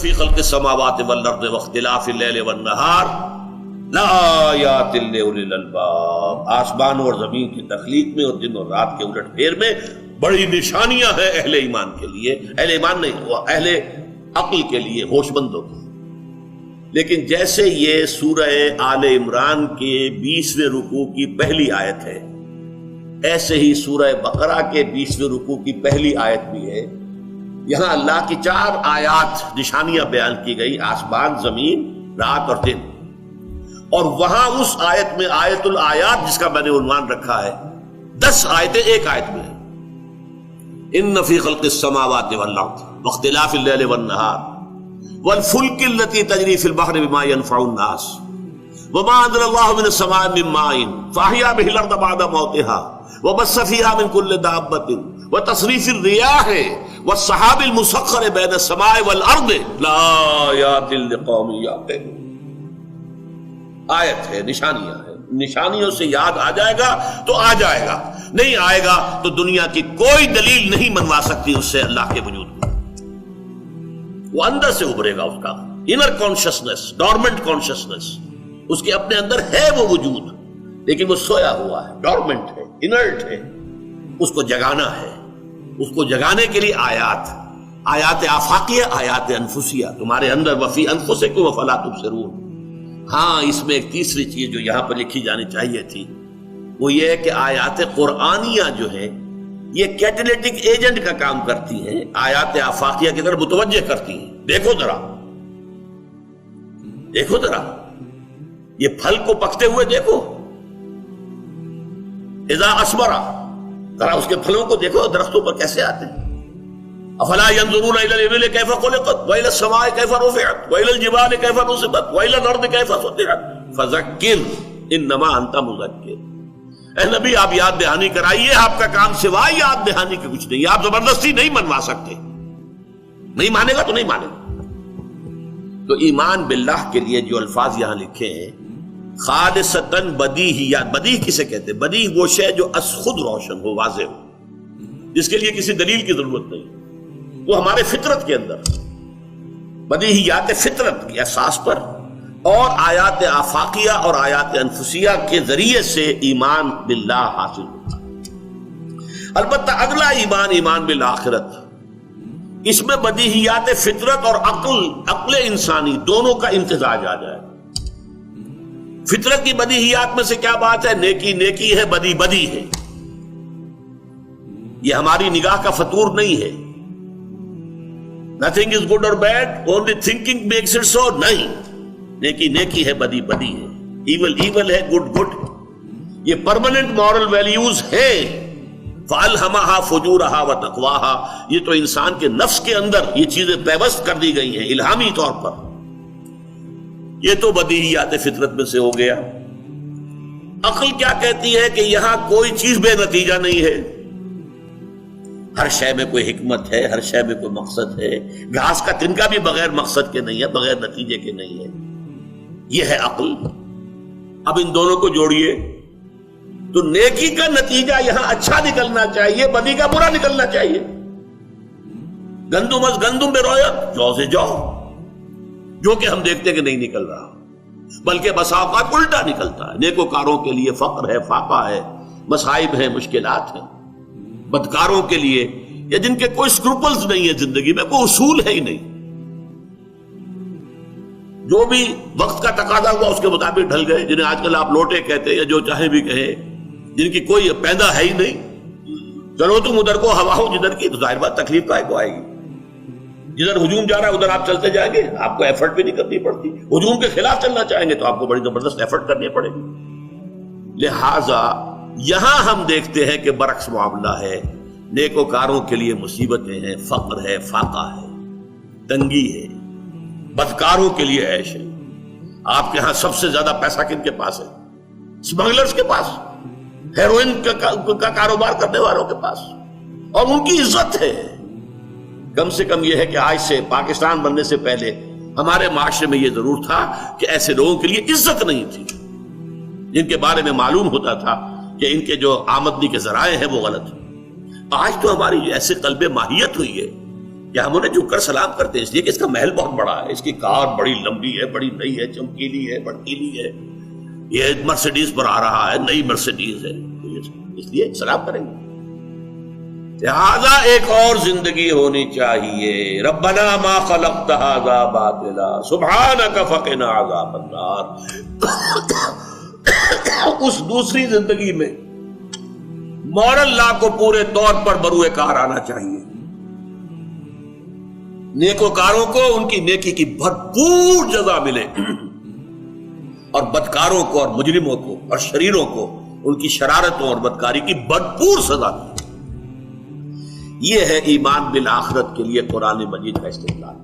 فی خلق السماوات والارض واختلاف اللیل والنہار لآیات لأولی الالباب، آسمانوں اور زمین کی تخلیق میں اور دن اور رات کے الٹ پھیر میں بڑی نشانیاں ہیں اہل ایمان کے لیے، اہل ایمان نہیں، وہ اہل عقل کے لیے، ہوش مندوں کے. لیکن جیسے یہ سورہ آل عمران کے 20ویں رکوع کی پہلی آیت ہے، ایسے ہی سورہ بقرہ کے 20ویں رکوع کی پہلی آیت بھی ہے. یہاں اللہ کی 4 آیات نشانیاں بیان کی گئی، آسمان، زمین، رات اور دن. اور وہاں اس آیت میں آیت الآیات جس کا میں نے عنوان رکھا ہے، 10 آیتیں ایک آیت میں ہیں. ان فی خلق السماوات والارض واختلاف اللیل والنہار والفلک التي تجری فی البحر بما ينفع الناس وما انزل اللہ من السماء من ماء فاحیا به الارض بعد موتها وبث فيها من كل دابة وتصریف الرياح والسحاب المسخر بین السماء والارض لآیات لقوم یعقلون. آیت ہے، نشانیاں ہیں، نشانیوں سے یاد آ جائے گا تو آ جائے گا، نہیں آئے گا تو دنیا کی کوئی دلیل نہیں منوا سکتی اس سے اللہ کے وجود کو. وہ اندر سے ابھرے گا، اس کا انر کانشسنس، ڈورمنٹ کانشسنس، اس کے اپنے اندر ہے وہ وجود، لیکن وہ سویا ہوا ہے، ڈورمنٹ ہے، انرٹ ہے. اس کو جگانا ہے، اس کو جگانے کے لیے آیات آفاقیہ، آیات انفسیہ تمہارے اندر، وفی انفسکم افلا تبصرون. ہاں، اس میں ایک تیسری چیز جو یہاں پر لکھی جانی چاہیے تھی وہ یہ ہے کہ آیات قرآنیہ جو ہے یہ کیٹلیٹک ایجنٹ کا کام کرتی ہیں، آیات آفاقیہ کی طرف متوجہ کرتی ہیں. دیکھو ذرا یہ پھل کو پکتے ہوئے دیکھو، اذا اثمرا، ذرا اس کے پھلوں کو دیکھو درختوں پر کیسے آتے ہیں. افلا ينظرون الى الابل كيف خلقت والى السماء كيف رفعت والى الجبال كيف نصبت والى الارض كيف سطحت فذكر انما انت مذکر. اے نبی، آپ یاد دہانی کرائیے، آپ کا کام سوائے یاد دہانی کے کچھ نہیں. آپ زبردستی نہیں منوا سکتے، نہیں مانے گا تو نہیں مانے گا. تو ایمان باللہ کے لیے جو الفاظ یہاں لکھے ہیں، خالصتاً بدیہیات. بدیہ کسے کہتے ہیں؟ بدیہ وہ شے جو از خود روشن ہو، واضح ہو، جس کے لیے کسی دلیل کی ضرورت نہیں. وہ ہمارے فطرت کے اندر، بدیہیات فطرت کی اساس پر اور آیات آفاقیہ اور آیات انفسیہ کے ذریعے سے ایمان باللہ حاصل ہوتا ہے. البتہ اگلا ایمان، ایمان بالآخرت، اس میں بدیہیات فطرت اور عقل انسانی دونوں کا امتزاج آ جائے. فطرت کی بدیہیات میں سے کیا بات ہے؟ نیکی نیکی ہے، بدی بدی ہے. یہ ہماری نگاہ کا فطور نہیں ہے. Nothing is good or bad, only thinking makes it so. نہیں، نیکی نیکی ہے، بدی بدی ہے، ایول ایول ہے، گڈ گڈ. یہ پرماننٹ مورل ویلیوز ہیں. فَأَلْهَمَهَا فُجُورَهَا وَتَقْوَاهَا، یہ تو انسان کے نفس کے اندر یہ چیزیں پیوست کر دی گئی ہیں الہامی طور پر. یہ تو بدیہیات فطرت میں سے ہو گیا. عقل کیا کہتی ہے کہ یہاں کوئی چیز بے نتیجہ نہیں ہے، ہر شے میں کوئی حکمت ہے، ہر شے میں کوئی مقصد ہے. گھاس کا تنکا بھی بغیر مقصد کے نہیں ہے، بغیر نتیجے کے نہیں ہے. یہ ہے عقل. اب ان دونوں کو جوڑیے تو نیکی کا نتیجہ یہاں اچھا نکلنا چاہیے، بدی کا برا نکلنا چاہیے. گندم از گندم بے رویت، جو سے جو، جو کہ ہم دیکھتے کہ نہیں نکل رہا، بلکہ بسا اوقات الٹا نکلتا ہے. نیکوکاروں کے لیے فقر ہے، فاقہ ہے، مصائب ہیں، مشکلات ہیں. بدکاروں کے لیے، یا جن کے کوئی سکروپلز نہیں ہے زندگی میں، کوئی اصول ہے ہی نہیں، جو بھی وقت کا تقاضا ہوا اس کے مطابق ڈھل گئے، جنہیں آج کل آپ لوٹے کہتے یا جو چاہے بھی کہیں، جن کی کوئی پیدا ہے ہی نہیں. چلو تم ادھر کو ہوا ہو جدھر کی، تو ظاہر بات تکلیف کا کو آئے گی. جدھر ہجوم جا رہا ہے ادھر آپ چلتے جائیں گے، آپ کو ایفرٹ بھی نہیں کرنی پڑتی. ہجوم کے خلاف چلنا چاہیں گے تو آپ کو بڑی زبردست ایفرٹ کرنی پڑے گی. لہذا یہاں ہم دیکھتے ہیں کہ برعکس معاملہ ہے. نیکوکاروں کے لیے مصیبتیں ہیں، فقر ہے، فاقہ ہے، تنگی ہے. بدکاروں کے لیے عیش ہے. آپ کے ہاں سب سے زیادہ پیسہ کن کے پاس ہے؟ اسمگلرز کے پاس، ہیروئن کا کاروبار کرنے والوں کے پاس، اور ان کی عزت ہے. کم سے کم یہ ہے کہ آج سے پاکستان بننے سے پہلے ہمارے معاشرے میں یہ ضرور تھا کہ ایسے لوگوں کے لیے عزت نہیں تھی، جن کے بارے میں معلوم ہوتا تھا کہ ان کے جو آمدنی کے ذرائع ہیں وہ غلط ہیں. آج تو ہماری ایسے قلب ماہیت ہوئی ہے یا ہم انہیں جھک کر سلام کرتے ہیں اس لیے کہ اس کا محل بہت بڑا ہے، اس کی کار بڑی لمبی ہے، بڑی نئی ہے، چمکیلی ہے، بڑکیلی ہے، یہ مرسیڈیز پر آ رہا ہے، نئی مرسیڈیز ہے، اس لیے سلام کریں گے۔ لہذا ایک اور زندگی ہونی چاہیے، ربنا ما خلقت هذا باطلا سبحانک فقنا عذاب النار۔ اس دوسری زندگی میں مورل لا کو پورے طور پر بروئے کار آنا چاہیے، نیکوکاروں کو ان کی نیکی کی بھرپور جزا ملے، اور بدکاروں کو اور مجرموں کو اور شریروں کو ان کی شرارتوں اور بدکاری کی بھرپور سزا ملے۔ یہ ہے ایمان بالآخرت کے لیے قرآن مجید کا استدلال۔